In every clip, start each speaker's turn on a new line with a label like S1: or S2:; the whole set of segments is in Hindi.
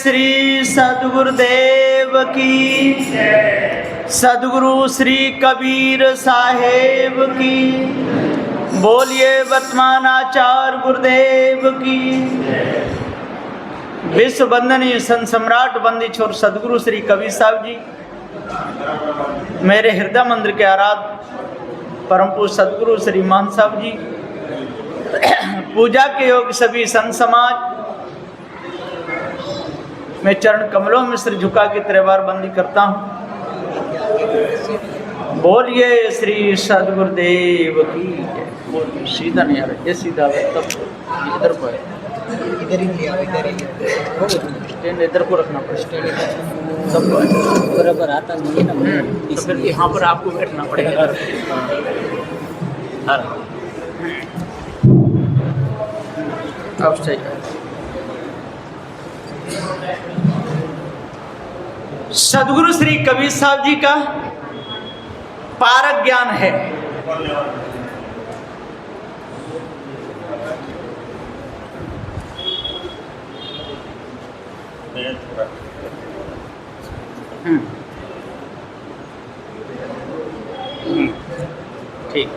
S1: श्री सद्गुरुदेव की, सद्गुरु श्री कबीर साहेब की, बोलिए वर्तमान आचार्य गुरुदेव की। विश्व वंदनीय संत सम्राट बंदी छोर सद्गुरु श्री कबीर साहब जी, मेरे हृदय मंदिर के आराध्य परम पूज्य सद्गुरु श्री मान साहब जी, पूजा के योग सभी संत समाज, मैं चरण कमलों में सिर झुका के त्रिवार बंदी करता हूँ। बोलिए श्री सद्गुरुदेव की। बोलिए सीधा नहीं आ रहा, ये सीधा है तब इधर को है,
S2: इधर ही लिया, इधर ही
S1: स्टैंड इधर को रखना पड़ेगा, सब
S2: बराबर आता नहीं है ना,
S1: तो फिर यहाँ पर आपको बैठना पड़ेगा। अब सही है। सद्गुरु श्री कबीर साहब जी का पारक ज्ञान है। ठीक,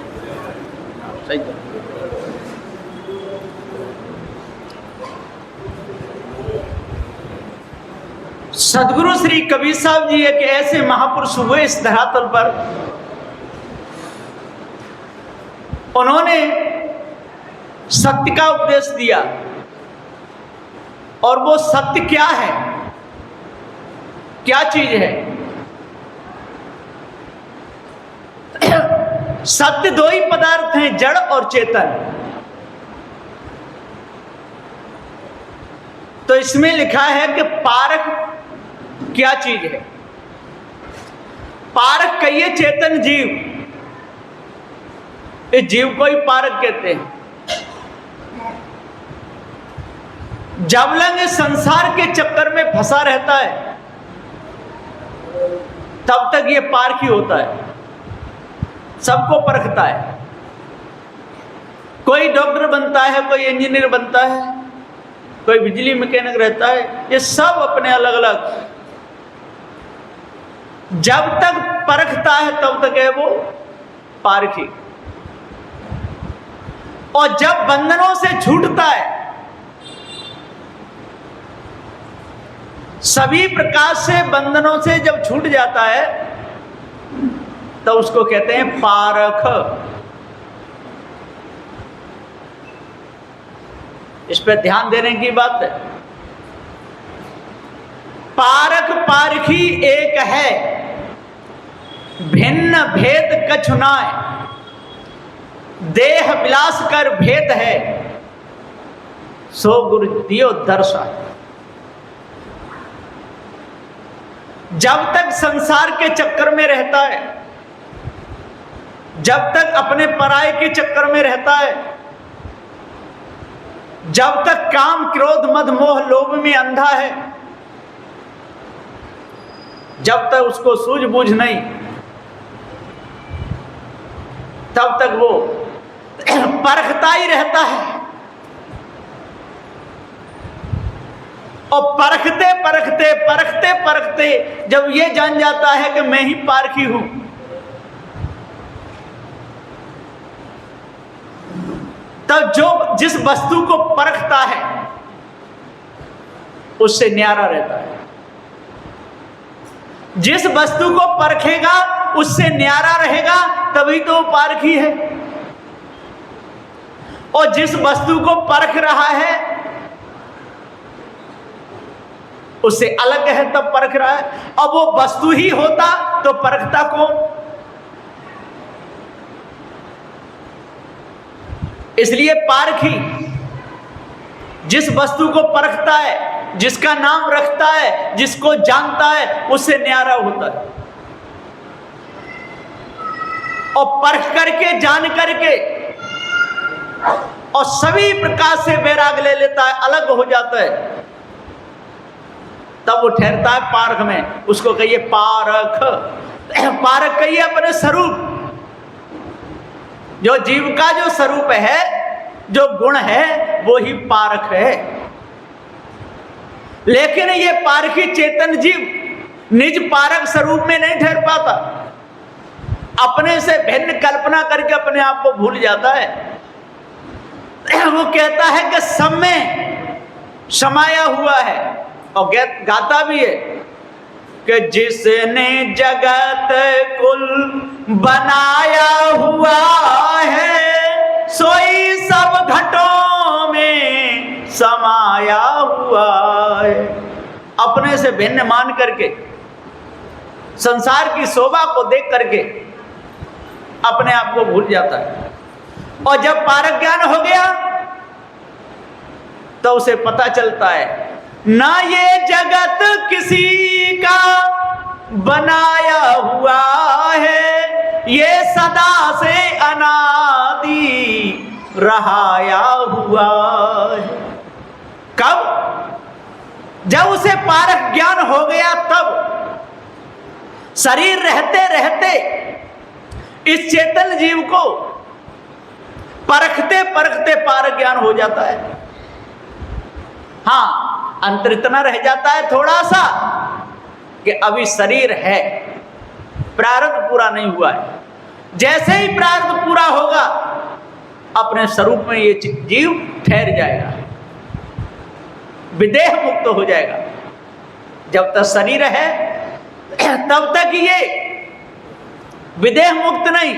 S1: सही है। सद्गुरु श्री कबीर साहब जी एक ऐसे महापुरुष हुए इस धरातल पर, उन्होंने सत्य का उपदेश दिया। और वो सत्य क्या है, क्या चीज है? सत्य दो ही पदार्थ हैं, जड़ और चेतन। तो इसमें लिखा है कि पारक क्या चीज है? पारक कहिए चेतन जीव, इस जीव को ही पारक कहते हैं। जब लंग संसार के चक्कर में फंसा रहता है तब तक ये पारक ही होता है, सबको परखता है। कोई डॉक्टर बनता है, कोई इंजीनियर बनता है, कोई बिजली मैकेनिक रहता है, ये सब अपने अलग अलग। जब तक परखता है तब तक है वो पारखी। और जब बंधनों से छूटता है, सभी प्रकार से बंधनों से जब छूट जाता है तो उसको कहते हैं पारख। इस पर ध्यान देने की बात है। पारक पारखी एक है, भिन्न भेद कछु नाय, देह विलास कर भेद है, सो गुरु दियो दर्शा। जब तक संसार के चक्कर में रहता है, जब तक अपने पराये के चक्कर में रहता है, जब तक काम क्रोध मद मोह लोभ में अंधा है, जब तक उसको सूझबूझ नहीं, तब तक वो परखता ही रहता है। और परखते परखते परखते परखते जब ये जान जाता है कि मैं ही पारखी हूं, तब जो जिस वस्तु को परखता है उससे न्यारा रहता है। जिस वस्तु को परखेगा उससे न्यारा रहेगा, तभी तो वो पारखी है। और जिस वस्तु को परख रहा है उससे अलग है तब परख रहा है। अब वो वस्तु ही होता तो परखता कौन? इसलिए पारखी जिस वस्तु को परखता है, जिसका नाम रखता है, जिसको जानता है, उससे न्यारा होता है। और परख करके, जान करके और सभी प्रकार से वैराग ले लेता है, अलग हो जाता है, तब वो ठहरता है पारख में। उसको कहिए पारख। पारख कहिए अपने स्वरूप, जो जीव का जो स्वरूप है, जो गुण है, वो ही पारख है। लेकिन ये पारखी चेतन जीव निज पारक स्वरूप में नहीं ठहर पाता, अपने से भिन्न कल्पना करके अपने आप को भूल जाता है। वो कहता है कि सब में समाया हुआ है, और गाता भी है कि जिसने जगत कुल बनाया हुआ है, सोई सब घटों में समाया हुआ है। अपने से भिन्न मान करके, संसार की शोभा को देख करके अपने आप को भूल जाता है। और जब पारक ज्ञान हो गया तो उसे पता चलता है ना ये जगत किसी का बनाया हुआ है, ये सदा से अनादि रहाया हुआ है। कब? जब उसे पारक ज्ञान हो गया तब। शरीर रहते रहते इस चेतन जीव को परखते परखते पारक ज्ञान हो जाता है। हाँ, अंतर इतना रह जाता है थोड़ा सा कि अभी शरीर है, प्रारब्ध पूरा नहीं हुआ है। जैसे ही प्रारब्ध पूरा होगा अपने स्वरूप में ये जीव ठहर जाएगा, विदेह मुक्त हो जाएगा। जब तक शरीर है तब तक ये विदेह मुक्त नहीं,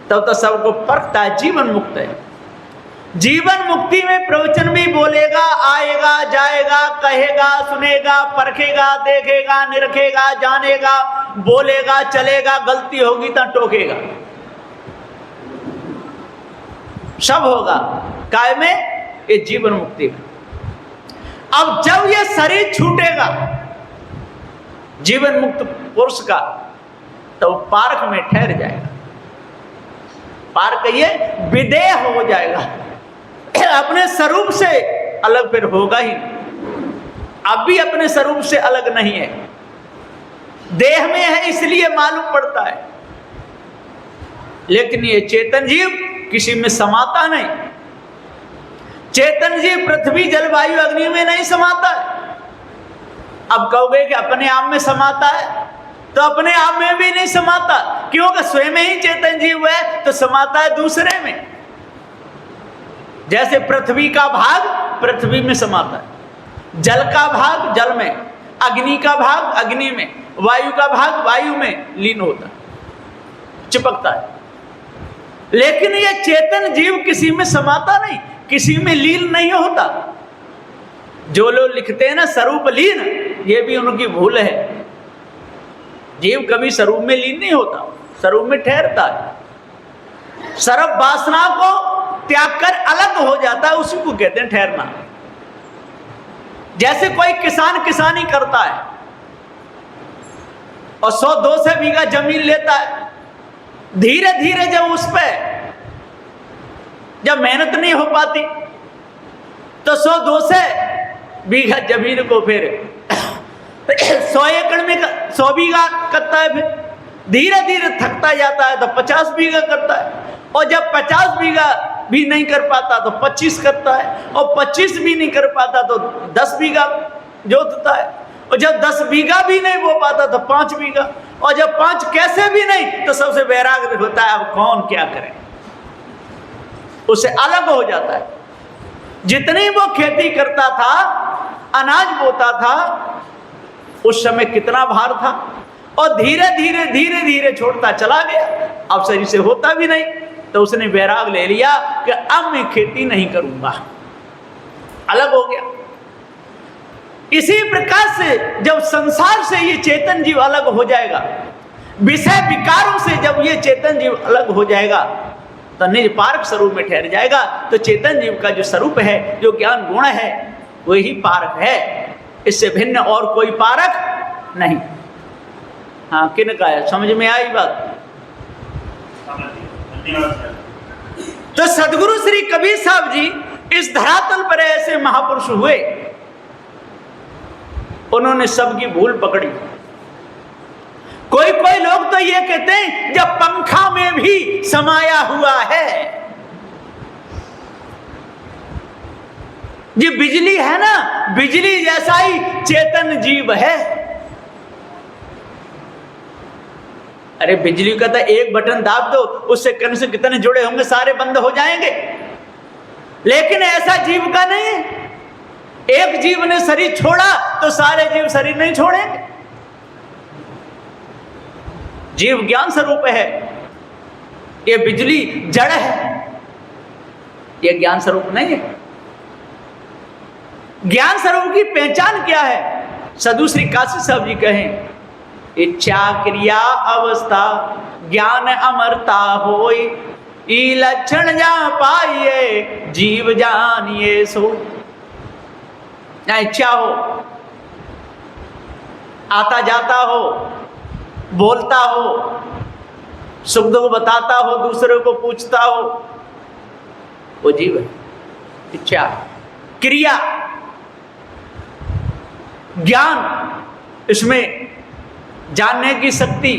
S1: तब तक सबको परखता है, जीवन मुक्त है। जीवन मुक्ति में प्रवचन भी बोलेगा, आएगा, जाएगा, कहेगा, सुनेगा, परखेगा, देखेगा, निरखेगा, जानेगा, बोलेगा, चलेगा, गलती होगी तो टोकेगा, सब होगा। काय में? ये जीवन मुक्ति में। अब जब ये शरीर छूटेगा जीवन मुक्त पुरुष का, तो पार्क में ठहर जाएगा। पार्क ये विदेह हो जाएगा, अपने स्वरूप से अलग फिर होगा ही। अब भी अपने स्वरूप से अलग नहीं है, देह में है इसलिए मालूम पड़ता है, लेकिन ये चेतन जीव किसी में समाता नहीं। चेतन जीव पृथ्वी जलवायु अग्नि में नहीं समाता है। अब कहोगे कि अपने आप में समाता है, तो अपने आप में भी नहीं समाता, क्योंकि स्वयं ही चेतन जीव है तो समाता है दूसरे में। जैसे पृथ्वी का भाग पृथ्वी में समाता है, जल का भाग जल में, अग्नि का भाग अग्नि में, वायु का भाग वायु में लीन होता है, चिपकता है। लेकिन ये चेतन जीव किसी में समाता नहीं, किसी में लीन नहीं होता। जो लोग लिखते हैं ना स्वरूप लीन, ये भी उनकी भूल है। जीव कभी स्वरूप में लीन नहीं होता, स्वरूप में ठहरता है। सर्व वासना को त्याग कर अलग हो जाता है, उसी को कहते हैं ठहरना। जैसे कोई किसान किसानी करता है और 100-200 बीघा जमीन लेता है, धीरे धीरे जब उस पर जब मेहनत नहीं हो पाती तो 100-200 बीघा जमीन को फिर 100 एकड़ में 100 बीघा करता है, फिर धीरे धीरे थकता जाता है तो 50 बीघा करता है, और जब 50 बीघा भी नहीं कर पाता तो 25 करता है, और 25 भी नहीं कर पाता तो 10 बीघा जोतता है, और जब 10 बीघा भी नहीं बो पाता तो 5 बीघा, और जब 5 कैसे भी नहीं तो सबसे वैराग्य होता है, अब कौन क्या करे, उससे अलग हो जाता है। जितनी वो खेती करता था, अनाज बोता था, उस समय कितना भार था, और धीरे धीरे धीरे धीरे छोड़ता चला गया। अब शरीर से होता भी नहीं तो उसने वैराग ले लिया कि अब मैं खेती नहीं करूंगा, अलग हो गया। इसी प्रकार से जब संसार से ये चेतन जीव अलग हो जाएगा, विषय विकारों से जब ये चेतन जीव अलग हो जाएगा तो निज पारक स्वरूप में ठहर जाएगा। तो चेतन जीव का जो स्वरूप है, जो ज्ञान गुण है, वही पारक है, इससे भिन्न और कोई पारक नहीं। हाँ, किन का है, समझ में आई बात? तो सदगुरु श्री कबीर साहब जी इस धरातल पर ऐसे महापुरुष हुए, उन्होंने सबकी भूल पकड़ी। कोई कोई लोग तो ये कहते हैं जब पंखा में भी समाया हुआ है, ये बिजली है ना, बिजली जैसा ही चेतन जीव है। अरे बिजली का तो एक बटन दाब दो, उससे कण से कितने जुड़े होंगे, सारे बंद हो जाएंगे। लेकिन ऐसा जीव का नहीं है। एक जीव ने शरीर छोड़ा तो सारे जीव शरीर नहीं छोड़ेंगे। जीव ज्ञान स्वरूप है, ये बिजली जड़ है, ये ज्ञान स्वरूप नहीं है। ज्ञान स्वरूप की पहचान क्या है? साधु श्री काशी साहब जी कहें, इच्छा क्रिया अवस्था ज्ञान अमरता होई, ई लक्षण जा पाइए जीव जानिए सो। ना इच्छा हो, आता जाता हो, बोलता हो, सुख दुख बताता हो, दूसरे को पूछता हो, वो जीव है। इच्छा, क्रिया, ज्ञान, इसमें जानने की शक्ति,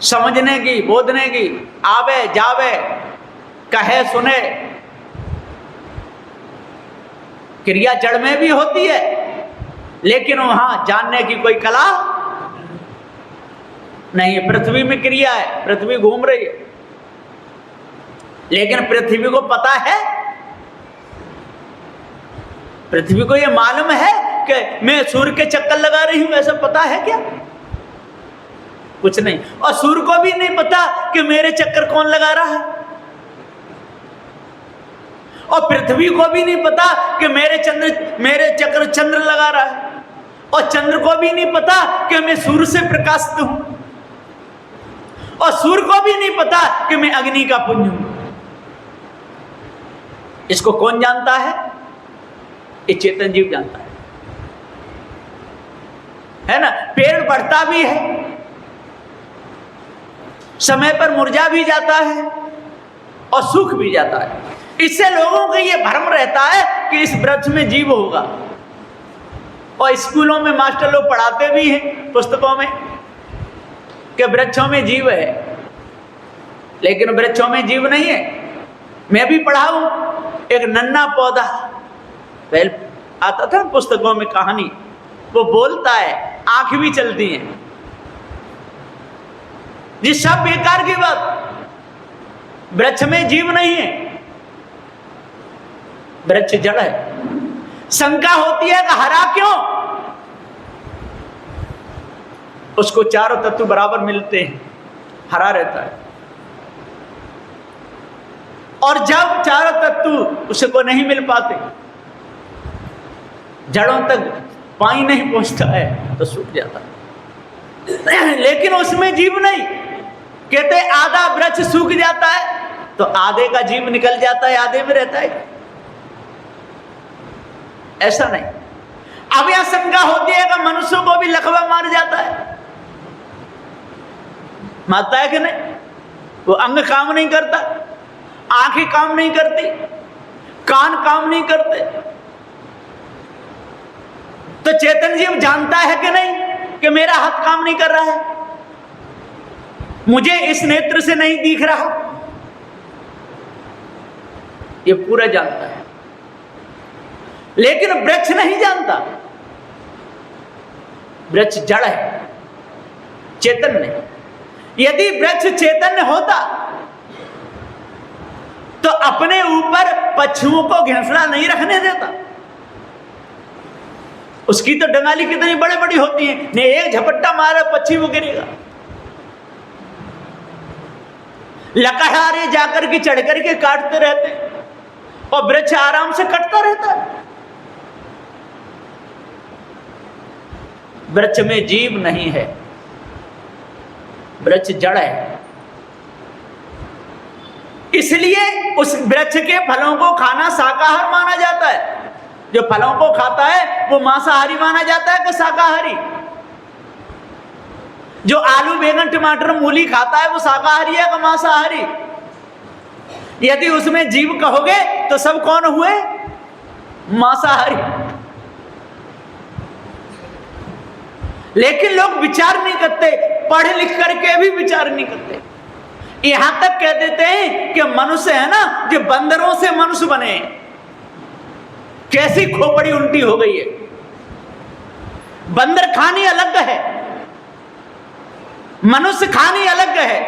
S1: समझने की, बोधने की, आवे जावे, कहे सुने। क्रिया जड़ में भी होती है, लेकिन वहां जानने की कोई कला नहीं है। पृथ्वी में क्रिया है, पृथ्वी घूम रही है, लेकिन पृथ्वी को पता है, पृथ्वी को यह मालूम है कि मैं सूर्य के चक्कर लगा रही हूं, ऐसा पता है क्या? कुछ नहीं। और सूर्य को भी नहीं पता कि मेरे चक्कर कौन लगा रहा है, और पृथ्वी को भी नहीं पता कि मेरे चक्कर चंद्र लगा रहा है, और चंद्र को भी नहीं पता कि मैं सूर्य से प्रकाशित हूं, और सूर्य को भी नहीं पता कि मैं अग्नि का पुंज हूं। इसको कौन जानता है? ये चेतन जीव जानता है ना। पेड़ बढ़ता भी है, समय पर मुरझा भी जाता है और सूख भी जाता है। इससे लोगों को यह भ्रम रहता है कि इस वृक्ष में जीव होगा, और स्कूलों में मास्टर लोग पढ़ाते भी हैं पुस्तकों में कि वृक्षों में जीव है, लेकिन वृक्षों में जीव नहीं है। मैं भी पढ़ा हूं, एक नन्हा पौधा, पहले आता था पुस्तकों में कहानी, वो बोलता है, आंख भी चलती है। ये सब बेकार की बात। वृक्ष में जीव नहीं है, वृक्ष जड़ है। शंका होती है कि हरा क्यों? उसको चारों तत्व बराबर मिलते हैं, हरा रहता है। और जब चारों तत्व उसको नहीं मिल पाते, जड़ों तक पानी नहीं पहुंचता है, तो सूख जाता है। लेकिन उसमें जीव नहीं। कहते आधा वृक्ष सूख जाता है तो आधे का जीव निकल जाता है, आधे में रहता है। ऐसा नहीं। अब यह शंका होती है कि मनुष्यों को भी लकवा मार जाता है, मारता है कि नहीं? वो अंग काम नहीं करता, आंखें काम नहीं करती, कान काम नहीं करते, तो चेतन जीव जानता है कि नहीं कि मेरा हाथ काम नहीं कर रहा है, मुझे इस नेत्र से नहीं दिख रहा? ये पूरा जानता है। लेकिन वृक्ष नहीं जानता। वृक्ष जड़ है, चेतन नहीं। यदि वृक्ष चैतन्य होता तो अपने ऊपर पक्षियों को घोंसला नहीं रखने देता। उसकी तो डंगाली कितनी बड़ी बड़ी होती है, ने एक झपट्टा मारा पक्षी वो गिरेगा। लकड़हारे जाकर के चढ़ करके काटते रहते, और वृक्ष आराम से कटता रहता है। वृक्ष में जीव नहीं है, वृक्ष जड़ है। इसलिए उस वृक्ष के फलों को खाना शाकाहार माना जाता है। जो फलों को खाता है वो मांसाहारी माना जाता है कि शाकाहारी? जो आलू बैंगन टमाटर मूली खाता है वो शाकाहारी है कि मांसाहारी? यदि उसमें जीव कहोगे तो सब कौन हुए? मांसाहारी। लेकिन लोग विचार नहीं करते, पढ़ लिख करके भी विचार नहीं करते। यहां तक कह देते हैं कि मनुष्य है ना, जो बंदरों से मनुष्य बने, कैसी खोपड़ी उल्टी हो गई है। बंदर खानी अलग है, मनुष्य खानी अलग है।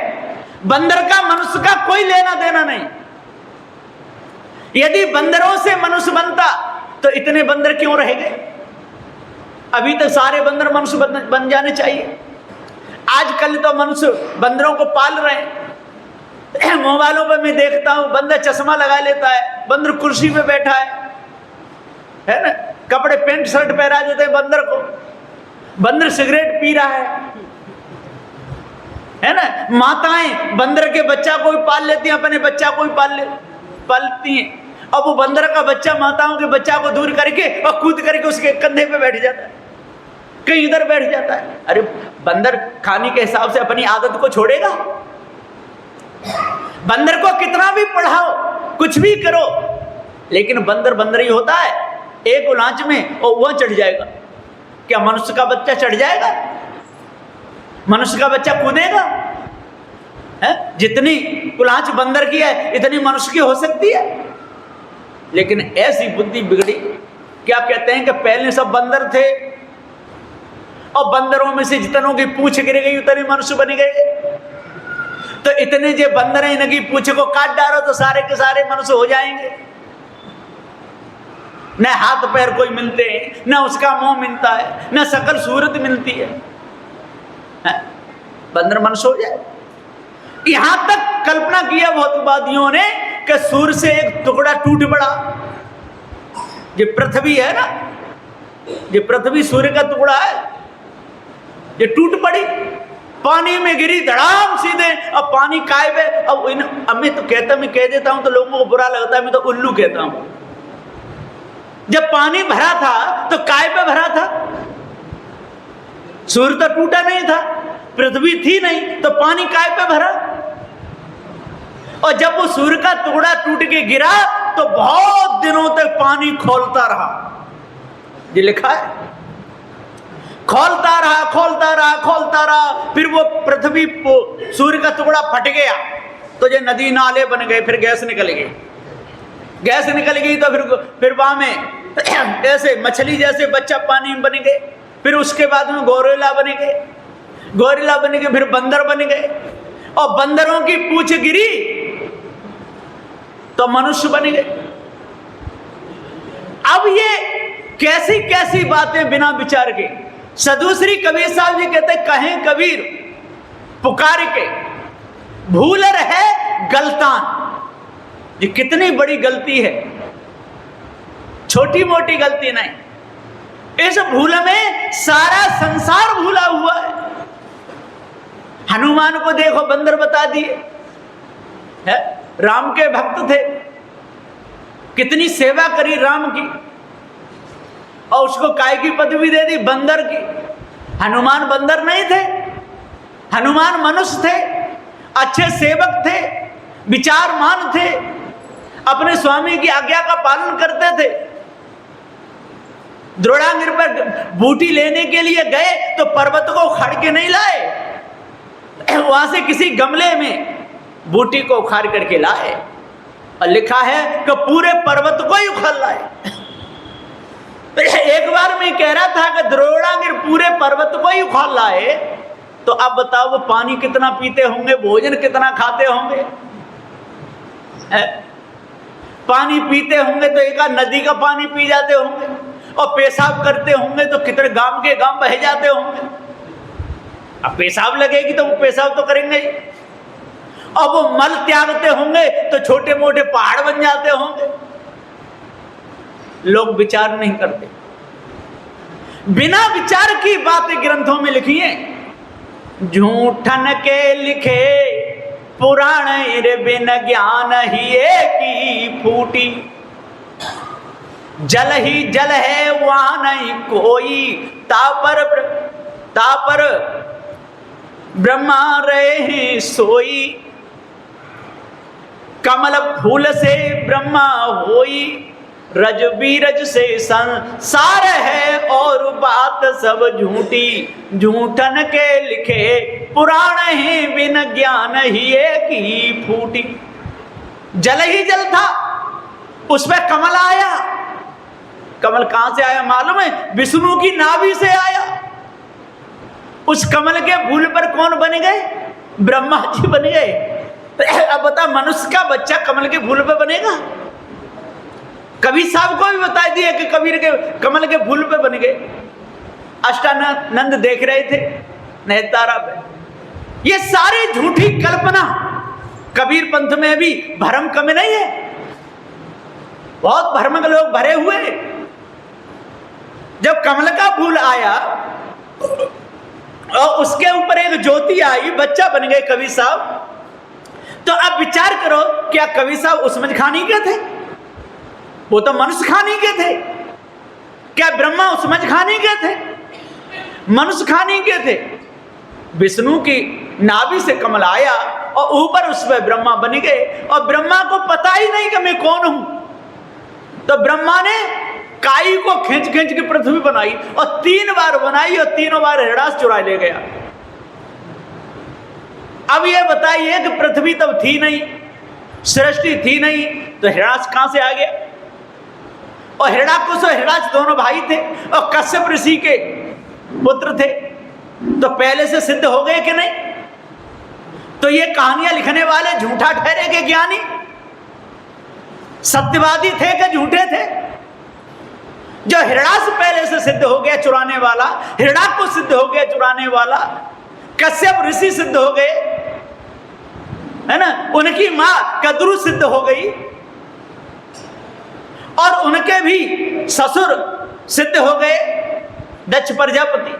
S1: बंदर का मनुष्य का कोई लेना देना नहीं। यदि बंदरों से मनुष्य बनता तो इतने बंदर क्यों रह गए? अभी तो सारे बंदर मनुष्य बन जाने चाहिए। आजकल तो मनुष्य बंदरों को पाल रहे हैं। मोबाइलों पर मैं देखता हूं, बंदर चश्मा लगा लेता है, बंदर कुर्सी पे बैठा है ना, कपड़े पेंट शर्ट पहरा देते हैं बंदर को, बंदर सिगरेट पी रहा है ना। माताएं बंदर के बच्चा को भी पाल लेती हैं, अपने बच्चा को भी पालती हैं। अब वो बंदर का बच्चा माताओं के बच्चा को दूर करके और कूद करके उसके कंधे पे बैठ जाता है, कहीं इधर बैठ जाता है। अरे बंदर खाने के हिसाब से अपनी आदत को छोड़ेगा? बंदर को कितना भी पढ़ाओ, कुछ भी करो, लेकिन बंदर बंदर ही होता है। एक उलांच में और वह चढ़ जाएगा। क्या मनुष्य का बच्चा चढ़ जाएगा? मनुष्य का बच्चा कूदेगा? है? जितनी उलांच बंदर की है इतनी मनुष्य की हो सकती है। लेकिन ऐसी बुद्धि बिगड़ी। क्या कहते हैं कि पहले सब बंदर थे और बंदरों में से जितनों की पूंछ गिर गई उतने मनुष्य बन गए। तो इतने जो बंदर हैं इनकी पूंछ को काट डालो तो सारे के सारे मनुष्य हो जाएंगे। न हाथ पैर कोई मिलते हैं, न उसका मुंह मिलता है, न शकल सूरत मिलती है। बंदर मनुष्य हो जाए। यहां तक कल्पना किया भौतिकवादियों ने कि सूर्य से एक टुकड़ा टूट पड़ा। ये पृथ्वी है ना, ये पृथ्वी सूर्य का टुकड़ा है, ये टूट पड़ी, पानी में गिरी धड़ाम सीधे। अब पानी कायब है। अब मैं तो कहता, मैं कह देता हूं तो लोगों को बुरा लगता है, मैं तो उल्लू कहता हूं। जब पानी भरा था तो काय पे भरा था? सूर्य तो टूटा नहीं था, पृथ्वी थी नहीं, तो पानी काय पे भरा? और जब वो सूर्य का टुकड़ा टूट के गिरा तो बहुत दिनों तक पानी खौलता रहा। ये लिखा है, खौलता रहा, खौलता रहा, खौलता रहा। फिर वो पृथ्वी सूर्य का टुकड़ा फट गया तो ये नदी नाले बन गए, फिर गैस निकल गई। गैस निकल गई तो फिर वहां में ऐसे मछली जैसे बच्चा पानी में बन गए। फिर उसके बाद में गोरिल्ला बन गए, गोरिल्ला बन गए, फिर बंदर बन गए। और बंदरों की पूंछ गिरी तो मनुष्य बन गए। अब ये कैसी कैसी बातें बिना विचार के। सदूसरी कबीर साहब जी कहते, कहें कबीर पुकार के भूलर है गलतान। ये कितनी बड़ी गलती है, छोटी मोटी गलती नहीं। इस भूल में सारा संसार भूला हुआ है। हनुमान को देखो, बंदर बता दिए है, राम के भक्त थे, कितनी सेवा करी राम की, और उसको काय की पदवी दे दी? बंदर की। हनुमान बंदर नहीं थे, हनुमान मनुष्य थे, अच्छे सेवक थे, विचारमान थे, अपने स्वामी की आज्ञा का पालन करते थे। द्रोणागिर पर बूटी लेने के लिए गए तो पर्वत को उखाड़ के नहीं लाए, वहां से किसी गमले में बूटी को उखाड़ करके लाए। और लिखा है कि पूरे पर्वत को ही उखाड़ लाए। एक बार मैं कह रहा था कि द्रोणागिर पूरे पर्वत को ही उखाड़ लाए, तो अब बताओ वो पानी कितना पीते होंगे, भोजन कितना खाते होंगे? पानी पीते होंगे तो एक नदी का पानी पी जाते होंगे, और पेशाब करते होंगे तो कितने गांव के गांव बह जाते होंगे। अब पेशाब लगेगी तो वो पेशाब तो करेंगे ही, और वो मल त्यागते होंगे तो छोटे मोटे पहाड़ बन जाते होंगे। लोग विचार नहीं करते, बिना विचार की बातें ग्रंथों में लिखी हैं। झूठन के लिखे पुराण रे बिन ज्ञान ही की फूटी। जल ही जल है वहां नहीं कोई, तापर ब्रह्मा रहे सोई। कमल फूल से ब्रह्मा होई, रज बीरज से संसार है और बात सब झूठी। झूठन के लिखे पुराण ही बिन ज्ञान ही एक ही फूटी। जल ही जल था, उसमें कमल आया, कमल कहां से आया मालूम है? विष्णु की नाभि से आया। उस कमल के फूल पर कौन बन गए? ब्रह्मा जी बन गए। अब बता, मनुष्य का बच्चा कमल के फूल पर बनेगा? कबीर साहब को भी बता दिया कि कबीर के कमल के फूल पे बन गए। अष्टानंद देख रहे थे नेतारा पे। ये सारी झूठी कल्पना। कबीर पंथ में भी भरम कम नहीं है, बहुत भ्रमक लोग भरे हुए। जब कमल का फूल आया और उसके ऊपर एक ज्योति आई, बच्चा बन गए कबीर साहब। तो अब विचार करो, क्या कबीर साहब उसमें खानी के थे? वो तो मनुष्य खानी के थे। क्या ब्रह्मा उसमें खानी के थे? मनुष्य खानी के थे। विष्णु की नाभि से कमल आया और ऊपर उस पर ब्रह्मा बन गए, और ब्रह्मा को पता ही नहीं कि मैं कौन हूं। तो ब्रह्मा ने काई को खींच खींच के पृथ्वी बनाई, और 3 बार बनाई, और 3 बार हिरणाक्ष चुरा ले गया। अब ये बताइए कि पृथ्वी तब थी नहीं, सृष्टि थी नहीं, तो हिरणाक्ष कहां से आ गया? और हिरण्याकुश और हिरणाक्ष दोनों भाई थे, और कश्यप ऋषि के पुत्र थे। तो पहले से सिद्ध हो गए कि नहीं? तो ये कहानियां लिखने वाले झूठा ठहरे के ज्ञानी? सत्यवादी थे कि झूठे थे? जो हिरणाक्ष पहले से सिद्ध हो गया चुराने वाला, हिरण्याकुश सिद्ध हो गया चुराने वाला, कश्यप ऋषि सिद्ध हो गए, है ना? उनकी मां कद्रु सिद्ध हो गई, और उनके भी ससुर सिद्ध हो गए, दक्ष प्रजापति।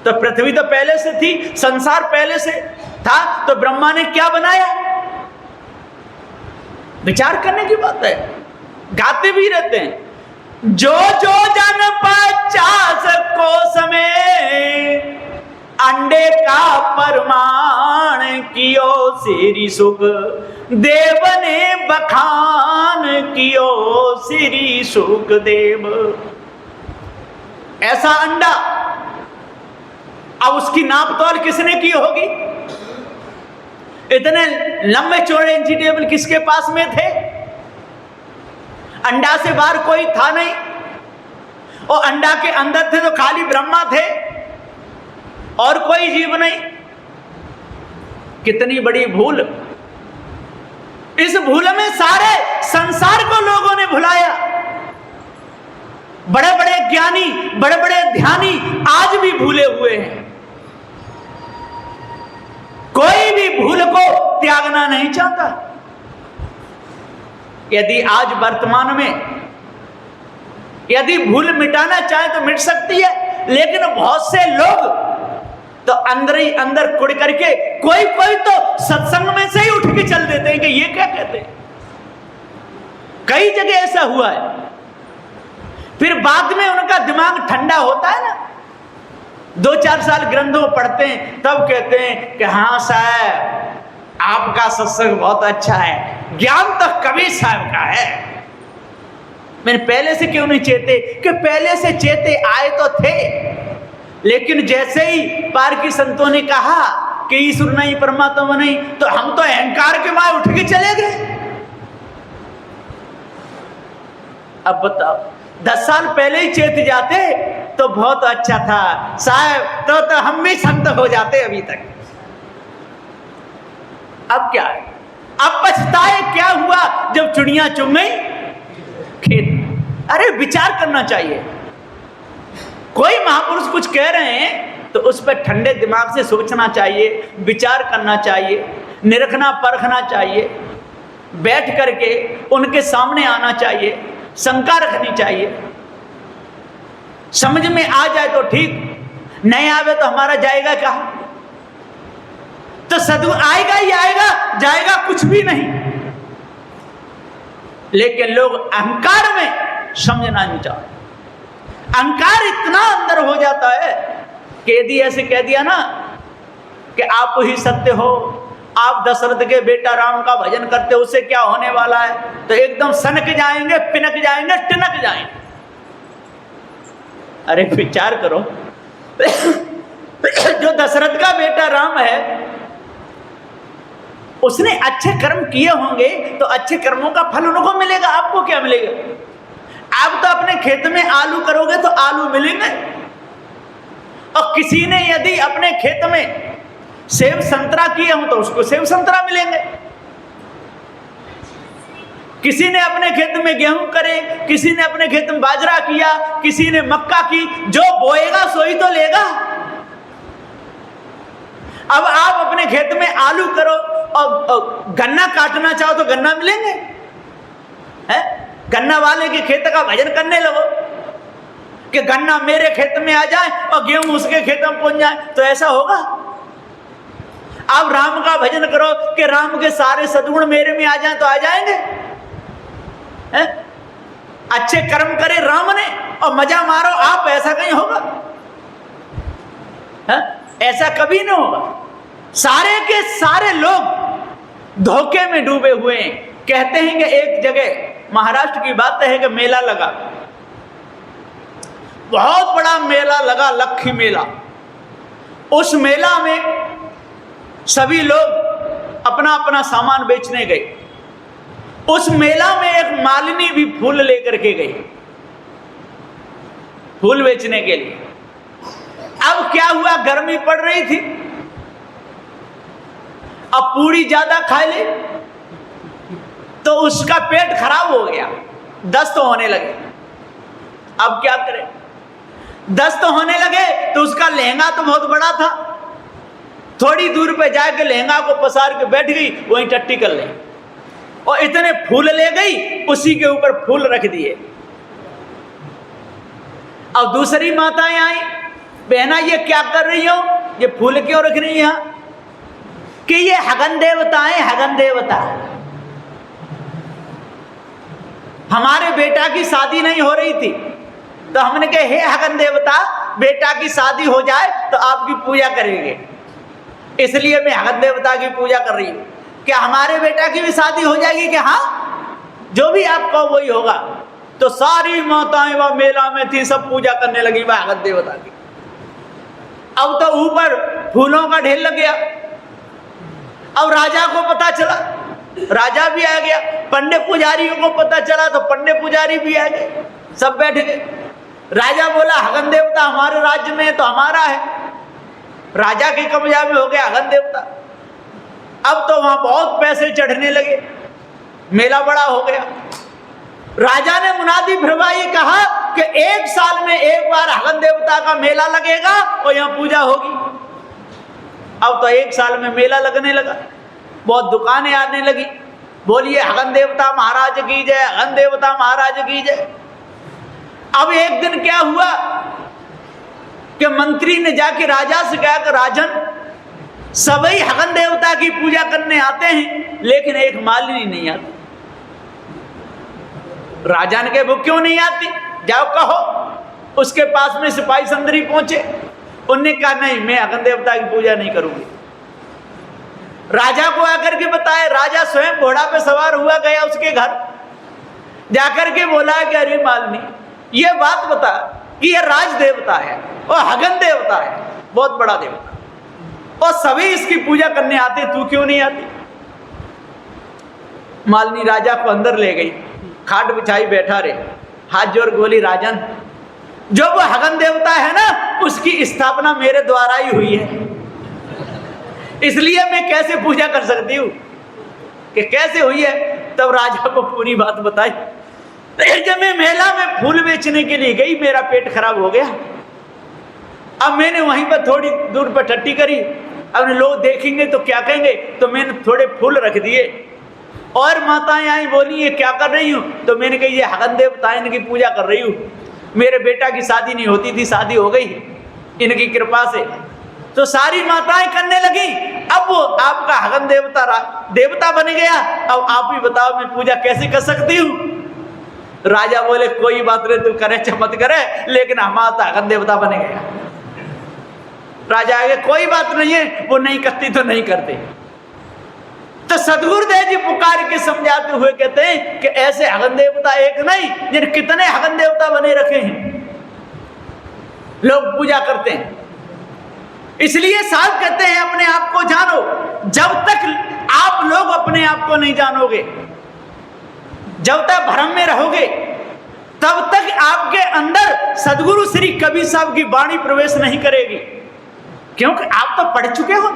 S1: तो पृथ्वी तो पहले से थी, संसार पहले से था, तो ब्रह्मा ने क्या बनाया? विचार करने की बात है। गाते भी रहते हैं, जो जो जन 50 कोस में अंडे का परमाण कियो श्री सुख देव ने बखान कियो श्री सुख देव। ऐसा अंडा, अब उसकी नाप तोल किसने की होगी? इतने लंबे चौड़े इंची टेबल किसके पास में थे? अंडा से बाहर कोई था नहीं, और अंडा के अंदर थे तो खाली ब्रह्मा थे, और कोई जीव नहीं। कितनी बड़ी भूल। इस भूल में सारे संसार को लोगों ने भुलाया। बड़े बड़े ज्ञानी, बड़े बड़े ध्यानी आज भी भूले हुए हैं। कोई भी भूल को त्यागना नहीं चाहता। यदि आज वर्तमान में यदि भूल मिटाना चाहे तो मिट सकती है, लेकिन बहुत से लोग तो अंदर ही अंदर कुड़ करके कोई कोई तो सत्संग में से ही उठ के चल देते हैं कि ये क्या कहते हैं। कई जगह ऐसा हुआ है। फिर बाद में उनका दिमाग ठंडा होता है ना, 2-4 साल ग्रंथों पढ़ते हैं, तब कहते हैं कि हाँ साहब आपका सत्संग बहुत अच्छा है, ज्ञान तो कबीर साहब का है। मैंने पहले से क्यों नहीं चेते? कि पहले से चेते आए तो थे, लेकिन जैसे ही पारकी संतों ने कहा कि ईश्वर नहीं, परमात्मा नहीं, तो हम तो अहंकार के मारे उठ के चले गए। अब बताओ, 10 साल पहले ही चेत जाते तो बहुत अच्छा था साहब, तो हम भी संत हो जाते अभी तक। अब क्या है? अब पछताए क्या हुआ जब चुड़ियां चुग गई खेत। अरे विचार करना चाहिए। कोई महापुरुष कुछ कह रहे हैं तो उस पर ठंडे दिमाग से सोचना चाहिए, विचार करना चाहिए, निरखना परखना चाहिए, बैठ करके उनके सामने आना चाहिए, शंका रखनी चाहिए। समझ में आ जाए तो ठीक, नहीं आवे तो हमारा जाएगा क्या? तो सदु आएगा ही आएगा, जाएगा कुछ भी नहीं। लेकिन लोग अहंकार में समझना नहीं चाहते। अहंकार इतना अंदर हो जाता है कि यदि ऐसे कह दिया ना कि आप ही सत्य हो, आप दशरथ के बेटा राम का भजन करते हो, उससे क्या होने वाला है, तो एकदम सनक जाएंगे, पिनक जाएंगे, टिनक जाएंगे। अरे विचार करो, जो दशरथ का बेटा राम है उसने अच्छे कर्म किए होंगे तो अच्छे कर्मों का फल उनको मिलेगा, आपको क्या मिलेगा? आप तो अपने खेत में आलू करोगे तो आलू मिलेंगे, और किसी ने यदि अपने खेत में सेब संतरा किए हों तो उसको सेब संतरा मिलेंगे। किसी ने अपने खेत में गेहूं करे, किसी ने अपने खेत में बाजरा किया, किसी ने मक्का की, जो बोएगा सोई तो लेगा। अब आप अपने खेत में आलू करो और गन्ना काटना चाहो तो गन्ना मिलेंगे, है? गन्ना वाले के खेत का भजन करने लगो कि गन्ना मेरे खेत में आ जाए और गेहूं उसके खेत में पहुंच जाए, तो ऐसा होगा? आप राम का भजन करो कि राम के सारे सद्गुण मेरे में आ जाए तो आ जाएंगे, है? अच्छे कर्म करे राम ने और मजा मारो आप, ऐसा कहीं होगा? है? ऐसा कभी नहीं होगा। सारे के सारे लोग धोखे में डूबे हुए हैं। कहते हैं कि एक जगह महाराष्ट्र की बात है कि मेला लगा, बहुत बड़ा मेला लगा, लक्खी मेला। उस मेला में सभी लोग अपना अपना सामान बेचने गए। उस मेला में एक मालिनी भी फूल लेकर के गई, फूल बेचने के लिए। अब क्या हुआ, गर्मी पड़ रही थी, अब पूरी ज्यादा खा ली तो उसका पेट खराब हो गया, दस्त होने लगे। अब क्या करें, दस्त होने लगे तो उसका लहंगा तो बहुत बड़ा था, थोड़ी दूर पे जाके लहंगा को पसार के बैठ गई, वहीं टट्टी कर ले, और इतने फूल ले गई, उसी के ऊपर फूल रख दिए। अब दूसरी माताएं आई, बहना ये क्या कर रही हो, ये फूल क्यों रख रही है? कि ये हगन देवता है, हगन देवता। हमारे बेटा की शादी नहीं हो रही थी तो हमने कहा हे हगन देवता, बेटा की शादी हो जाए तो आपकी पूजा करेंगे, इसलिए मैं हगन देवता की पूजा कर रही हूं। क्या हमारे बेटा की भी शादी हो जाएगी? कि हाँ, जो भी आप कहो वही होगा। तो सारी माताएं वह मेला में थी, सब पूजा करने लगी वह हगन देवता की। अब तो ऊपर फूलों का ढेर लग गया। अब राजा को पता चला, राजा भी आ गया, पंडित पुजारियों को पता चला तो पंडित पुजारी भी आ गए, सब बैठ गए। राजा बोला हगन देवता हमारे राज्य में है तो हमारा है, राजा के कब्जा में हो गया हगन देवता। अब तो वहां बहुत पैसे चढ़ने लगे, मेला बड़ा हो गया। राजा ने मुनादी फिरवाई, कहा कि 1 साल में एक बार हगन देवता का मेला लगेगा और यहाँ पूजा होगी। अब तो 1 साल में मेला लगने लगा, बहुत दुकानें आने लगी, बोलिए हगन देवता महाराज की जय, हगन देवता महाराज की जय। अब एक दिन क्या हुआ कि मंत्री ने जाके राजा से कहा कि राजन, सभी हगन देवता की पूजा करने आते हैं लेकिन एक मालिनी नहीं आती। राजा ने कहा वो क्यों नहीं आती, जाओ कहो। उसके पास में सिपाही संदरी पहुंचे, उनने कहा नहीं, मैं हगन देवता की पूजा नहीं करूंगी। राजा को आकर के बताया, राजा स्वयं घोड़ा पे सवार हुआ, गया उसके घर, जाकर के बोला कि अरे मालिनी, ये बात बता कि ये राज देवता है और हगन देवता है, बहुत बड़ा देवता, और सभी इसकी पूजा करने आते, तू क्यों नहीं आती? मालिनी राजा को अंदर ले गई, खाट बिछाई बैठा रहे, हाथ जोड़ बोली राजन, जो वो हगन देवता है ना उसकी स्थापना मेरे द्वारा ही हुई है, इसलिए मैं कैसे पूजा कर सकती हूँ, कि कैसे हुई है। तब राजा को पूरी बात बताई। तो एक जब मैं मेला में फूल बेचने के लिए गई, मेरा पेट खराब हो गया। अब मैंने वहीं पर थोड़ी दूर पर टट्टी करी, अब लोग देखेंगे तो क्या कहेंगे, तो मैंने थोड़े फूल रख दिए। और माताएं आई, बोली ये क्या कर रही हूँ, तो मैंने कही ये हगन देवता इनकी पूजा कर रही हूँ, मेरे बेटा की शादी नहीं होती थी, शादी हो गई इनकी कृपा से। तो सारी माताएं करने लगी। अब वो आपका हगन देवता बन गया, अब आप ही बताओ मैं पूजा कैसे कर सकती हूँ। राजा बोले कोई बात नहीं, तू करे चमत करे, लेकिन हमारा हगन देवता बन गया। राजा आगे कोई बात नहीं है, वो नहीं करती तो नहीं करते। तो सदगुरुदेव जी पुकार के समझाते हुए कहते हैं कि ऐसे हगन देवता एक नहीं, जिन कितने हगन देवता बने रखे हैं, लोग पूजा करते हैं। इसलिए साहब कहते हैं अपने आप को जानो। जब तक आप लोग अपने आप को नहीं जानोगे, जब तक भ्रम में रहोगे, तब तक आपके अंदर सदगुरु श्री कबीर साहब की वाणी प्रवेश नहीं करेगी, क्योंकि आप तो पढ़ चुके हो।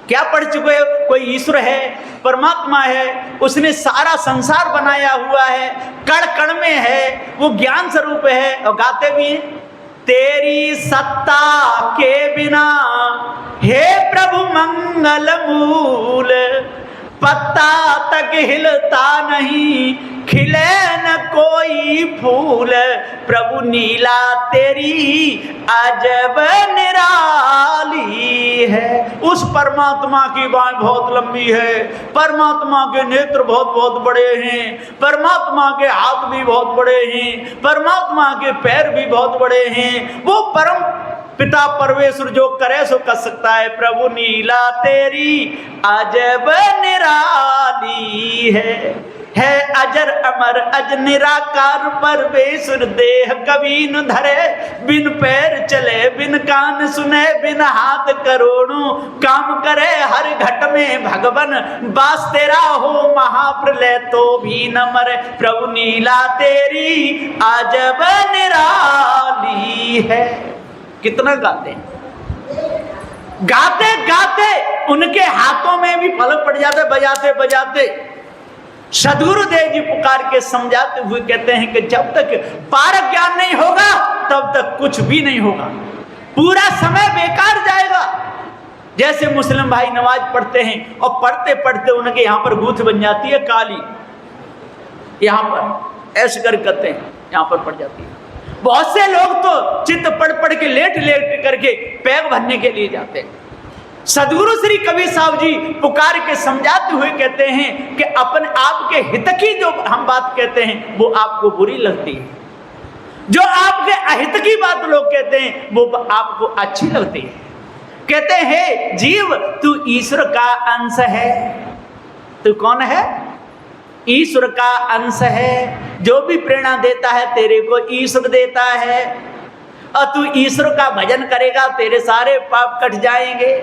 S1: क्या पढ़ चुके हो? कोई ईश्वर है, परमात्मा है, उसने सारा संसार बनाया हुआ है, कण कण में है, वो ज्ञान स्वरूप है। और गाते भी हैं, तेरी सत्ता के बिना हे प्रभु मंगल मूल, पत्ता तक हिलता नहीं, खिले न कोई फूल, प्रभु नीला तेरी अजब निराली है। उस परमात्मा की बाँह बहुत लंबी है, परमात्मा के नेत्र बहुत बहुत बड़े हैं, परमात्मा के हाथ भी बहुत बड़े हैं, परमात्मा के पैर भी बहुत बड़े हैं। वो परम पिता परमेश्वर जो करे सो कर सकता है। प्रभु नीला तेरी अजब निराली है अजर अमर अज निराकार परमेश्वर, देह कभी न धरे, बिन पैर चले, बिन कान सुने, बिन हाथ करोड़ों काम करे, हर घट में भगवन बास तेरा हो, महाप्रलय तो भी न मरे। प्रभु नीला तेरी अजब निराली है। कितना गाते हैं, गाते गाते उनके हाथों में भी फलक पड़ जाते, बजाते बजाते। सदगुरुदेव जी पुकार के समझाते हुए कहते हैं कि जब तक पारक ज्ञान नहीं होगा तब तक कुछ भी नहीं होगा, पूरा समय बेकार जाएगा। जैसे मुस्लिम भाई नमाज पढ़ते हैं और पढ़ते पढ़ते उनके यहाँ पर गूंथ बन जाती है काली, यहाँ पर ऐसे कर करते हैं, यहाँ पर पड़ जाती है। बहुत से लोग तो चित्त पढ़ पढ़ के लेट लेट करके पैग भरने के लिए जाते हैं। सदगुरु श्री कबीर साहब जी पुकार के समझाते हुए कहते हैं कि अपने आप के हित की जो हम बात कहते हैं वो आपको बुरी लगती है, जो आपके अहित की बात लोग कहते हैं वो आपको अच्छी लगती है। कहते हैं जीव तू ईश्वर का अंश है। तू कौन है? ईश्वर का अंश है। जो भी प्रेरणा देता है तेरे को ईश्वर देता है, और तू ईश्वर का भजन करेगा तेरे सारे पाप कट जाएंगे।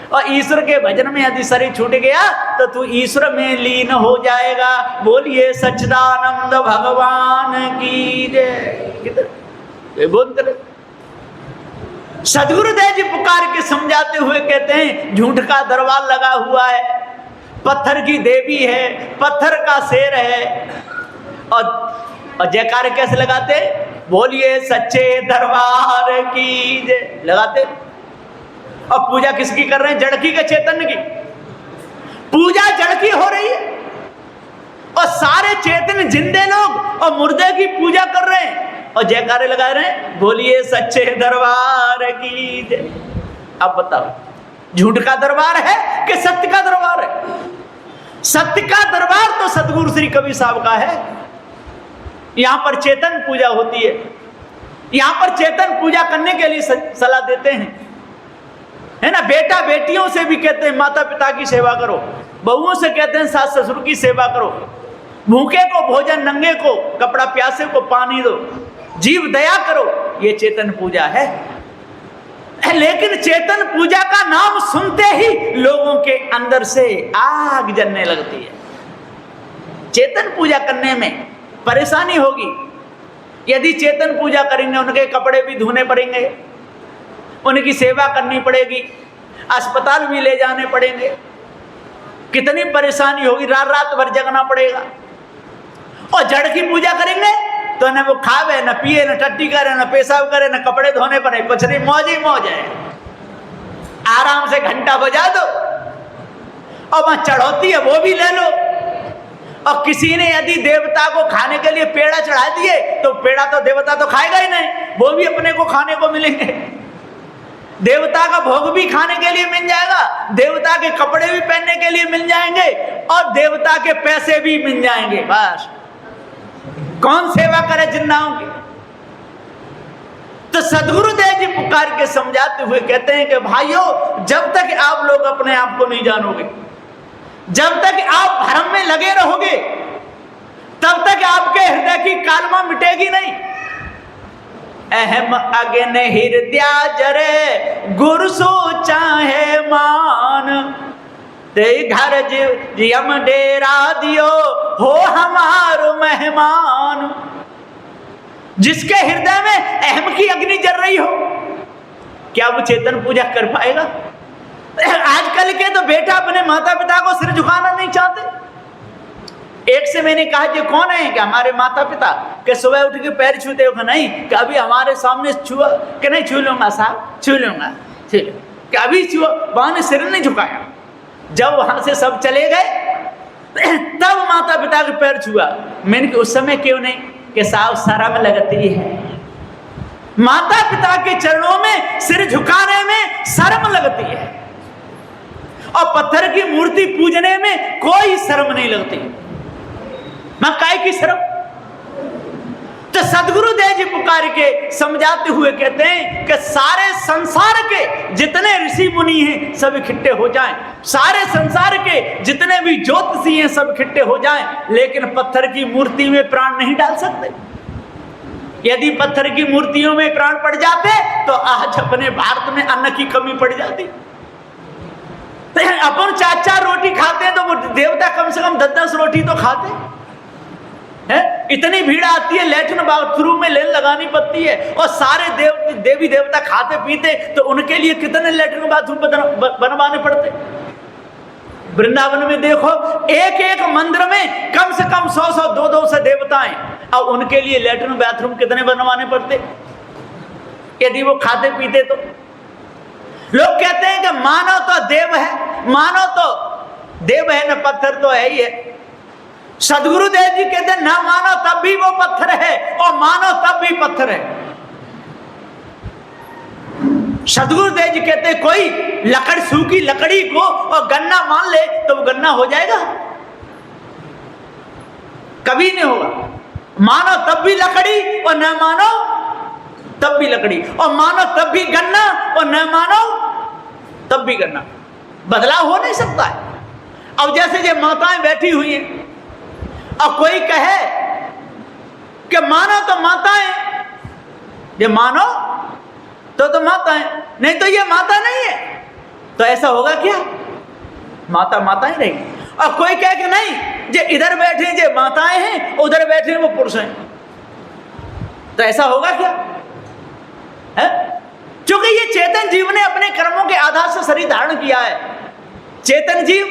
S1: और ईश्वर के भजन में यदि शरीर छूट गया तो तू ईश्वर में लीन हो जाएगा। बोलिए सच्चिदानंद भगवान की जय। बोलते सदगुरुदेव जी पुकार के समझाते हुए कहते हैं झूठ का दरबार लगा हुआ है, पत्थर की देवी है, पत्थर का शेर है। और जयकार कैसे लगाते? बोलिए सच्चे दरबार की जय लगाते। और पूजा किसकी कर रहे हैं? जड़ की के चैतन्य की पूजा जड़ की हो रही है, और सारे चैतन्य जिंदे लोग और मुर्दे की पूजा कर रहे हैं और जयकारे लगा रहे हैं। बोलिए सच्चे दरबार की जय। अब बताओ झूठ का दरबार है कि सत्य का दरबार है? सत्य का दरबार तो सदगुरु श्री कबीर साहब का है। यहां पर चेतन पूजा होती है, यहां पर चेतन पूजा करने के लिए सलाह देते हैं, है ना। बेटा बेटियों से भी कहते हैं माता पिता की सेवा करो, बहुओं से कहते हैं सास ससुर की सेवा करो, भूखे को भोजन, नंगे को कपड़ा, प्यासे को पानी दो, जीव दया करो। ये चेतन पूजा है। लेकिन चेतन पूजा का नाम सुनते ही लोगों के अंदर से आग जलने लगती है। चेतन पूजा करने में परेशानी होगी। यदि चेतन पूजा करेंगे उनके कपड़े भी धोने पड़ेंगे, उनकी सेवा करनी पड़ेगी, अस्पताल भी ले जाने पड़ेंगे, कितनी परेशानी होगी, रात रात भर जगना पड़ेगा। और जड़ की पूजा करेंगे तो न वो खावे, न पिए, न टट्टी करे, न पेशाब करे, न कपड़े धोने पड़े, कुछ नहीं, मौज ही मौज है। आराम से घंटा बजा दो और वहां चढ़ौती है वो भी ले लो। और किसी ने यदि देवता को खाने के लिए पेड़ा चढ़ा दिए तो पेड़ा तो देवता तो खाएगा ही नहीं, वो भी अपने को खाने को मिलेंगे। देवता का भोग भी खाने के लिए मिल जाएगा, देवता के कपड़े भी पहनने के लिए मिल जाएंगे, और देवता के पैसे भी मिल जाएंगे। बस कौन सेवा करे जिन्नाओं की? तो सदगुरुदेव जी पुकार के समझाते हुए कहते हैं कि भाइयों, जब तक आप लोग अपने आप को नहीं जानोगे, जब तक आप भ्रम में लगे रहोगे, तब तक आपके हृदय की कालमा मिटेगी नहीं। अहम अग्नि हृदय जरे, गुरु सो चाहे मान, ते घर यम डेरा दियो हो हमारो मेहमान। जिसके हृदय में अहम की अग्नि जल रही हो, क्या वो चेतन पूजा कर पाएगा? आजकल के तो बेटा अपने माता पिता को सिर झुकाना नहीं चाहते। एक से मैंने कहा ये कौन है? कि हमारे माता पिता। कि सुबह उठ के पैर छूते हो? नहीं, कि अभी हमारे सामने छुआ कि नहीं, छू लूंगा साहब, छू लूंगा, छू लूंगा। कि अभी छुआ, वहां ने सिर नहीं झुकाया। जब वहां से सब चले गए तब माता पिता के पैर छुआ। मैंने कि उस समय क्यों नहीं? कि साहब शर्म लगती है। माता पिता के चरणों में सिर झुकाने में शर्म लगती है, और पत्थर की मूर्ति पूजने में कोई शर्म नहीं लगती। मैं काय की शर्म? तो सदगुरुदेव जी पुकार के समझाते हुए कहते हैं कि सारे संसार के जितने ऋषि मुनि हैं सब इकट्ठे हो जाएं, सारे संसार के जितने भी ज्योतिषी हैं सब इकट्ठे हो जाएं, लेकिन पत्थर की मूर्ति में प्राण नहीं डाल सकते। यदि पत्थर की मूर्तियों में प्राण पड़ जाते तो आज अपने भारत में अन्न की कमी पड़ जाती। अपन 4-4 रोटी खाते हैं तो वो देवता कम से कम 10-10 रोटी तो खाते हैं। इतनी भीड़ आती है, लैट्रिन बाथरूम में लाइन लगानी पड़ती है, और सारे देवी देवता खाते पीते, तो उनके लिए कितने लैट्रिन बाथरूम बनवाने पड़ते। वृंदावन में देखो, एक एक मंदिर में कम से कम 100-100, 200 देवताएं, और उनके लिए लैट्रिन बाथरूम कितने बनवाने पड़ते यदि वो खाते पीते तो। लोग कहते हैं कि मानव तो देव है, मानव तो देव है, न पत्थर तो है ही है। सदगुरुदेव जी कहते हैं ना मानो तब भी वो पत्थर है, और मानो तब भी पत्थर है। सदगुरुदेव जी कहते हैं कोई लकड़, सूखी लकड़ी को और गन्ना मान ले तो वो गन्ना हो जाएगा? कभी नहीं होगा। मानो तब भी लकड़ी और न मानो तब भी लकड़ी, और मानो तब भी गन्ना और न मानो तब भी गन्ना। बदलाव हो नहीं सकता है। अब जैसे ये माताएं बैठी हुई हैं, और कोई कहे कि मानो तो माताएं, ये मानो तो माताएं, नहीं तो ये माता नहीं है, तो ऐसा होगा क्या? माता माता ही रहेगी। और कोई कहे कि नहीं, ये इधर बैठे ये माताएं हैं, उधर बैठे वो पुरुष हैं, तो ऐसा होगा क्या? है? क्योंकि ये चेतन जीव ने अपने कर्मों के आधार से शरीर धारण किया है। चेतन जीव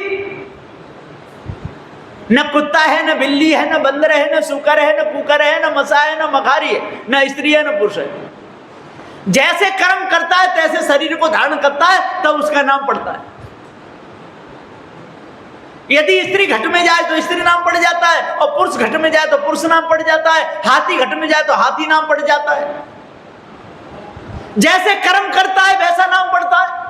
S1: न कुत्ता है, न बिल्ली है, न बंदर है, न सूकर है, न कुकर है, न मसा है, न मखारी है, न स्त्री है, न पुरुष है। जैसे कर्म करता है तैसे शरीर को धारण करता है, तब उसका नाम पड़ता है। यदि स्त्री घट में जाए तो स्त्री नाम पड़ जाता है, और पुरुष घट में जाए तो पुरुष नाम पड़ जाता है, हाथी घट में जाए तो हाथी नाम पड़ जाता है। जैसे कर्म करता है वैसा नाम पड़ता है।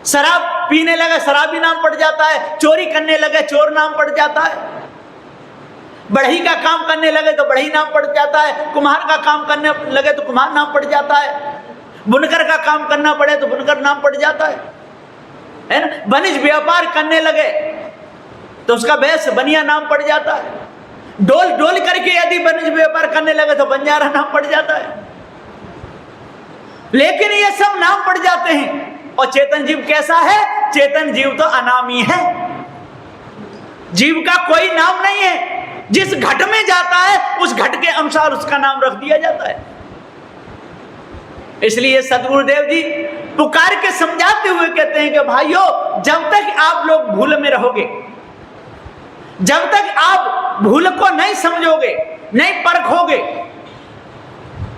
S1: शराब पीने लगे शराबी नाम पड़ जाता है, चोरी करने लगे चोर नाम पड़ जाता है, बढ़ई का काम करने लगे तो बढ़ई नाम पड़ जाता है, कुम्हार का काम करने लगे तो कुम्हार नाम पड़ जाता है, बुनकर का काम करना पड़े तो बुनकर नाम पड़ जाता है ना। वनिज व्यापार करने लगे तो उसका वैश्य बनिया नाम पड़ जाता है। डोल डोल करके यदि वनिज व्यापार करने लगे तो बंजारा नाम पड़ जाता है। लेकिन ये सब नाम पड़ जाते हैं। और चेतन जीव कैसा है? चेतन जीव तो अनामी है, जीव का कोई नाम नहीं है। जिस घट में जाता है उस घट के अनुसार उसका नाम रख दिया जाता है। इसलिए सदगुरुदेव जी पुकार के समझाते हुए कहते हैं कि भाइयों, जब तक आप लोग भूल में रहोगे, जब तक आप भूल को नहीं समझोगे, नहीं परखोगे,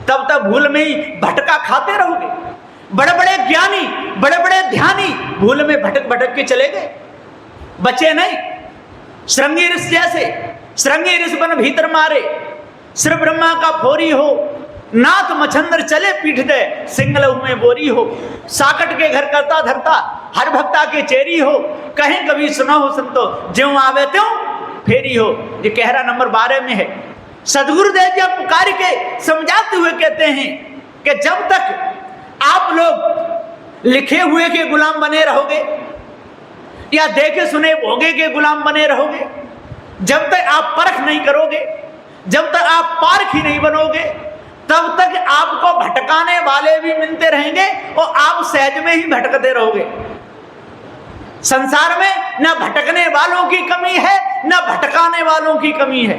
S1: तब तक भूल में ही भटका खाते रहोगे। बड़े बड़े ज्ञानी, बड़े बड़े ध्यानी भूल में भटक भटक के चले गए, बचे नहीं। श्रृंगी ऋषि जैसे, श्रृंगी ऋषि बन भीतर मारे, श्री ब्रह्मा का फोरी हो, नाथ मछंदर चले पीठ दे, सिंगल में बोरी हो, साकट के घर करता धरता, हर भक्ता के चेरी हो, कहीं कभी सुना हो संतो, ज्यों आवे त्यों फेरी हो। ये कहरा नंबर 12 में है। सदगुरुदेव जी पुकार के समझाते हुए कहते हैं कि जब तक आप लोग लिखे हुए के गुलाम बने रहोगे या देखे सुने भोगे के गुलाम बने रहोगे, जब तक आप परख नहीं करोगे, जब तक आप पारखी नहीं बनोगे, तब तक आपको भटकाने वाले भी मिलते रहेंगे और आप सहज में ही भटकते रहोगे। संसार में न भटकने वालों की कमी है, न भटकाने वालों की कमी है।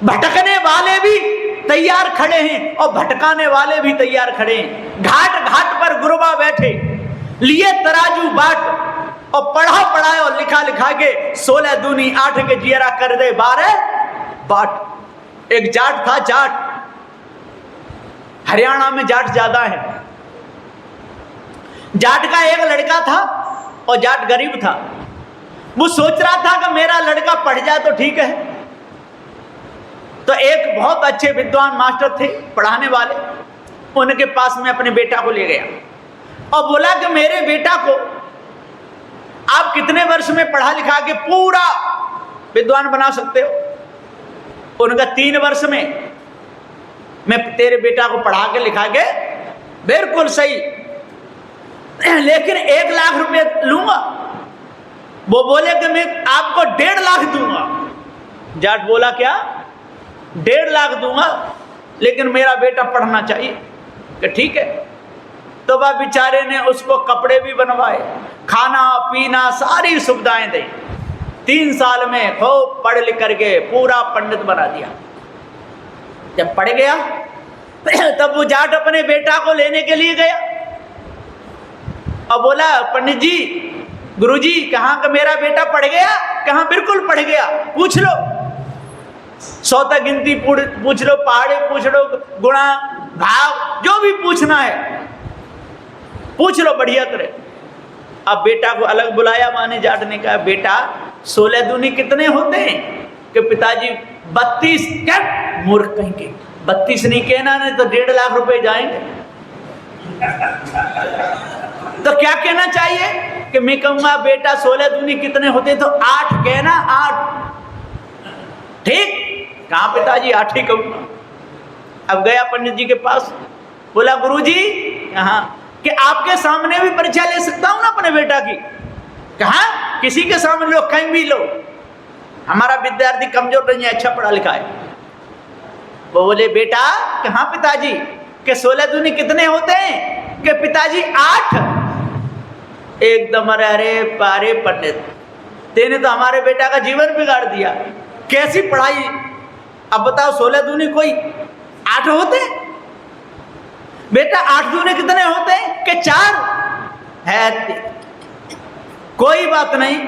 S1: भटकने वाले भी तैयार खड़े हैं और भटकाने वाले भी तैयार खड़े हैं। घाट घाट पर गुरुबा बैठे, लिए तराजू बाट और पढ़ा पढ़ाए और लिखा लिखा के 16 दूनी 8 के जियरा कर दे 12 बाट। एक जाट था, जाट, हरियाणा में जाट ज्यादा है। जाट का एक लड़का था और जाट गरीब था। वो सोच रहा था कि मेरा लड़का पढ़ जाए तो ठीक है। तो एक बहुत अच्छे विद्वान मास्टर थे पढ़ाने वाले, उनके पास में अपने बेटा को ले गया और बोला कि मेरे बेटा को आप कितने वर्ष में पढ़ा लिखा के पूरा विद्वान बना सकते हो? उनका 3 वर्ष में मैं तेरे बेटा को पढ़ा के लिखा के बिल्कुल सही, लेकिन 1 लाख रुपए लूंगा। वो बोले कि मैं आपको 1.5 लाख दूंगा। जाट बोला क्या? 1.5 लाख दूंगा, लेकिन मेरा बेटा पढ़ना चाहिए। कि ठीक है। तो वह बेचारे ने उसको कपड़े भी बनवाए, खाना पीना सारी सुविधाएं दी। 3 साल में खूब पढ़ लिख करके पूरा पंडित बना दिया। जब पढ़ गया तब वो जाट अपने बेटा को लेने के लिए गया और बोला, पंडित जी, गुरुजी, कहाँ का मेरा बेटा पढ़ गया? कहाँ? बिल्कुल पढ़ गया, पूछ लो, 100 तक गिनती पूछ लो, पहाड़े पूछ लो, गुणा भाव जो भी पूछना है पूछ लो बढ़िया तरह। अब बेटा को अलग बुलाया, माने जाट ने कहा, बेटा 16 दूनी कितने होते हैं? कि पिताजी 32। क्या मूर्ख कहीं के, 32 नहीं कहना, नहीं तो 1.5 लाख रुपए जाएंगे। तो क्या कहना चाहिए कि मैं कहूंगा बेटा 16 दूनी कितने होते? तो 8 कहना, 8। ठीक, कहा पिताजी 8 ही कहूंगा। अब गया पंडित जी के पास, बोला, गुरुजी, कहा कि आपके सामने भी परीक्षा ले सकता हूं ना अपने बेटा की? कहा किसी के सामने लो, कहीं भी लो, हमारा विद्यार्थी कमजोर नहीं है, अच्छा पढ़ा लिखा है। वो बोले, बेटा, कहा पिताजी कि 16 दूनी कितने होते हैं? कि पिताजी 8। एकदम अरे पारे पंडित, तेने तो हमारे बेटा का जीवन बिगाड़ दिया। कैसी पढ़ाई? अब बताओ, 16 दूनी कोई 8 होते? बेटा 8 दूनी कितने होते हैं? कि 4 है। कोई बात नहीं,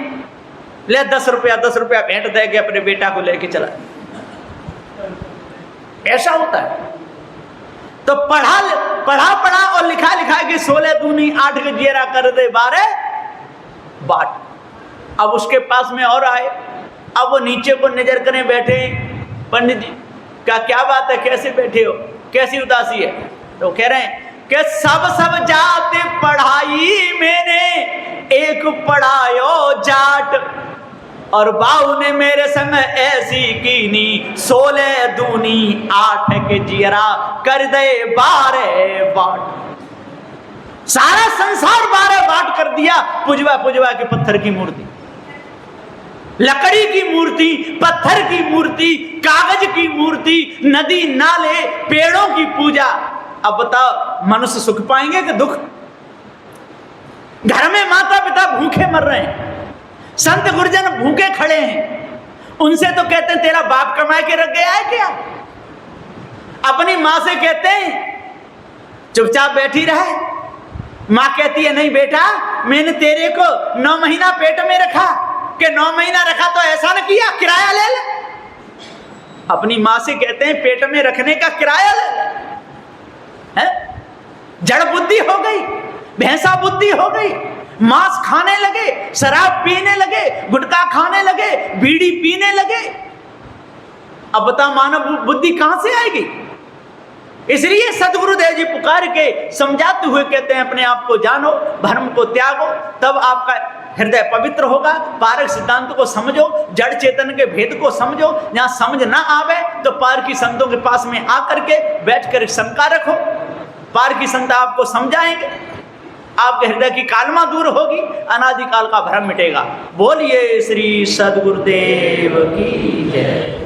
S1: ले 10 रुपया भेंट दे के अपने बेटा को लेके चला। ऐसा होता है। तो पढ़ा और लिखा के 16 दूनी 8 के जियरा कर दे 12 बाट। अब उसके पास में और आए, अब वो नीचे को नजर करें बैठे, पंडित जी क्या बात है, कैसे बैठे हो, कैसी उदासी है? तो कह रहे हैं कि सब जाते पढ़ाई मैंने, एक पढ़ायो जाट, और बाऊ ने मेरे संग ऐसी कीनी, 16 दूनी 8 के जियरा कर दे 12 बाट। सारा संसार 12 बाट कर दिया। पुजवा के पत्थर की मूर्ति, लकड़ी की मूर्ति, पत्थर की मूर्ति, कागज की मूर्ति, नदी नाले पेड़ों की पूजा। अब बताओ, मनुष्य सुख पाएंगे कि दुख? घर में माता पिता भूखे मर रहे हैं, संत गुरुजन भूखे खड़े हैं, उनसे तो कहते हैं तेरा बाप कमा के रख गया है क्या? अपनी माँ से कहते हैं चुपचाप बैठी रहे। माँ कहती है, नहीं बेटा, मैंने तेरे को 9 महीना पेट में रखा, कि 9 महीना रखा तो ऐसा न किया, किराया ले ले। अपनी माँ से कहते हैं पेट में रखने का किराया ले ले। जड़ बुद्धि हो गई, भैंसा बुद्धि हो गई, मांस खाने लगे, शराब पीने लगे, गुटखा खाने लगे, बीड़ी पीने लगे। अब बता, मानव बुद्धि कहां से आएगी? इसलिए सदगुरुदेव जी पुकार के समझाते हुए कहते हैं, अपने आप को जानो, धर्म को त्यागो, तब आपका हृदय पवित्र होगा। पारक सिद्धांत को समझो, जड़ चेतन के भेद को समझो। जहां समझ ना आवे तो पार की संतों के पास में आकर के बैठकर शंका रखो, पार की संत आपको समझाएंगे, आपके हृदय की कालमा दूर होगी, अनादिकाल का भ्रम मिटेगा। बोलिए श्री सदगुरुदेव की जय।